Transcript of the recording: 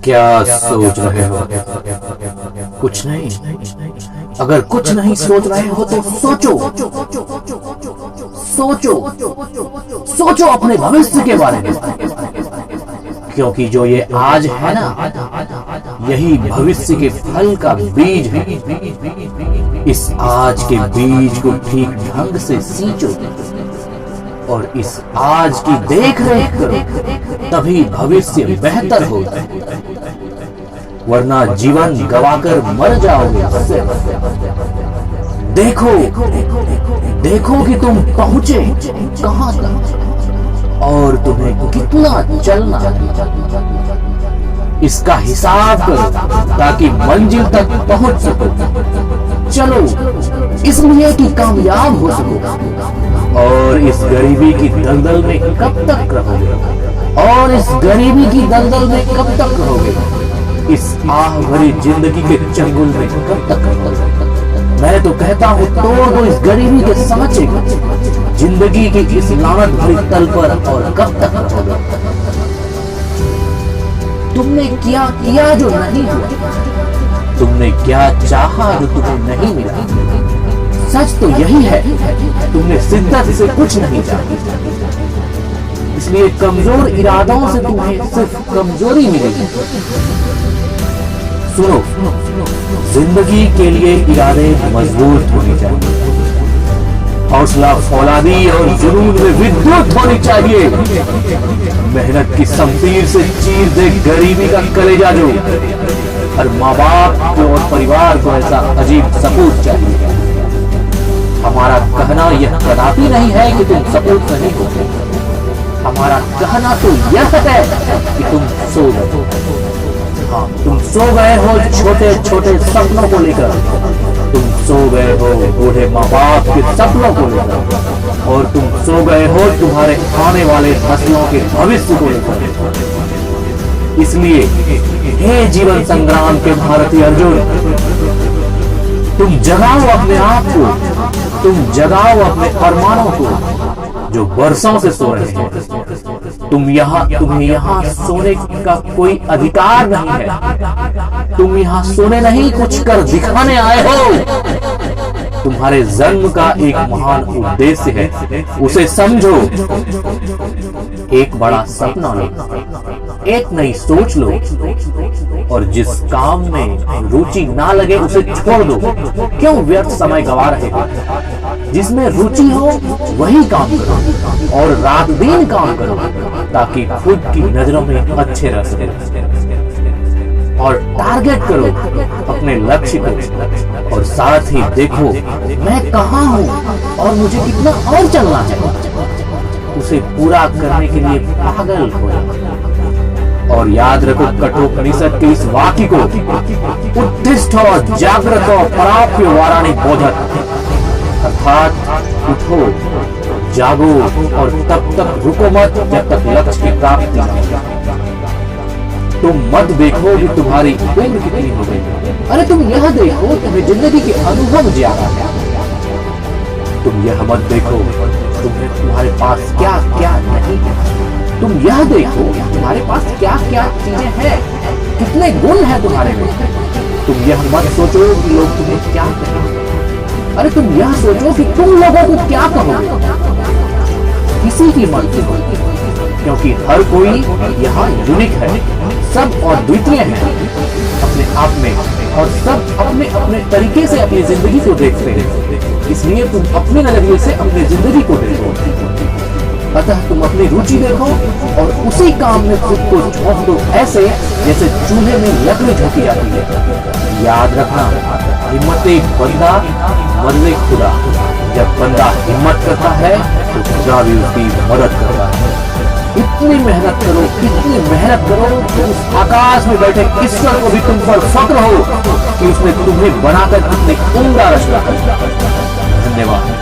क्या सोच रहे हो? कुछ नहीं। अगर कुछ नहीं सोच रहे हो तो सोचो सोचो सोचो अपने भविष्य के बारे में, क्योंकि जो ये आज है ना, यही भविष्य के फल का बीज है। इस आज के बीज को ठीक ढंग से सींचो और इस आज की देख रेख करो, तभी भविष्य बेहतर होगा, वरना जीवन गवाकर मर जाओगे। देखो देखो कि तुम पहुंचे कहां तक और तुम्हें कितना चलना है। इसका हिसाब करो ताकि मंजिल तक पहुंच सको। चलो इसलिए कि कामयाब हो सको। और इस गरीबी की दलदल में कब तक रहोगे? और इस गरीबी की दलदल में कब तक रहोगे? इस आह भरी जिंदगी के चंगुल में कब तक रहोगे? मैं तो कहता हूँ तोड़ दो इस गरीबी के समझे जिंदगी की इस लानत भरी तल पर, और कब तक रहोगे? तुमने क्या किया जो नहीं हुआ? तुमने क्या चाहा जो तुम्हें नहीं मिला? सच तो यही है, तुमने शिद्दत से कुछ नहीं चाहा, इसलिए कमजोर इरादों से तुम्हें सिर्फ कमजोरी मिलेगी। सुनो, जिंदगी के लिए इरादे मजबूत होनी चाहिए, हौसला फौलादी और जुनून में विद्युत होनी चाहिए। मेहनत की शमशीर से चीर दे गरीबी का कलेजा जो, और माँ बाप को और परिवार को ऐसा अजीब सपूत चाहिए। हमारा कहना यह कदापि नहीं है कि तुम सपूत नहीं हो, हमारा कहना तो यह है कि तुम सो गए। हाँ, तुम सो गए हो छोटे छोटे सपनों को लेकर, तुम सो गए हो बूढ़े माँ बाप के सपनों को लेकर, और तुम सो गए हो तुम्हारे आने वाले नस्लों के भविष्य को लेकर। इसलिए हे जीवन संग्राम के भारतीय अर्जुन, तुम जगाओ अपने आप को, तुम जगाओ अपने अरमानों को जो बरसों से सो रहे हैं। तुम्हें यहाँ सोने का कोई अधिकार नहीं है। तुम यहाँ सोने नहीं, कुछ कर दिखाने आए हो। तुम्हारे जन्म का एक महान उद्देश्य है, उसे समझो। एक बड़ा सपना लो, एक नई सोच लो, और जिस काम में रुचि ना लगे उसे छोड़ दो। क्यों व्यर्थ समय गवा रहे हो? जिसमें रुचि हो वही काम करो, और रात दिन काम करो, ताकि खुद की नजरों में अच्छे रह सके। और टारगेट करो अपने लक्ष्य को, और साथ ही देखो मैं कहाँ हूँ और मुझे कितना और चलना है। उसे पूरा करने के लिए पागल हो जाओ। और याद रखो कठोपनिषद के इस वाक्य को, उत्तिष्ठ जागृत प्राप्य वाराणि बोधक, अर्थात उठो जागो और तब तक रुको मत जब तक लक्ष्य की प्राप्ति न हो। तुम मत देखो कि तुम्हारी उम्र कितनी हो गई, अरे तुम यह देखो तुम्हें जिंदगी के अनुभव ज्यादा है। तुम यह मत देखो तुम्हारे पास क्या क्या नहीं है। तुम यह देखो तुम्हारे पास क्या क्या चीजें हैं, कितने गुण हैं तुम्हारे में। तुम यह मत सोचो कि लोग तुम्हें क्या कहेंगे, अरे तुम यह सोचो कि तुम लोगों को क्या कहोगे। किसी की मर्जी हो, क्योंकि हर कोई यहाँ यूनिक है, सब अद्वितीय है अपने आप में, और सब अपने अपने तरीके से अपनी जिंदगी को देखते हैं। इसलिए तुम अपने नजरिए से अपनी जिंदगी को देखो। अतः तुम अपनी रुचि देखो और उसी काम में खुद को झोंक दो, ऐसे जैसे चूल्हे में लकड़ी झोंकी जाती है। याद रखना, हिम्मत एक बंदा मर्ज़े खुदा। जब बंदा हिम्मत करता है तो खुदा भी उसकी मदद करता है। इतनी मेहनत करो, इतनी मेहनत करो कि उस आकाश में बैठे ईश्वर को भी तुम पर फक्र हो कि उसने तुम्हें बनाकर कितनी उम्दा रचना। धन्यवाद।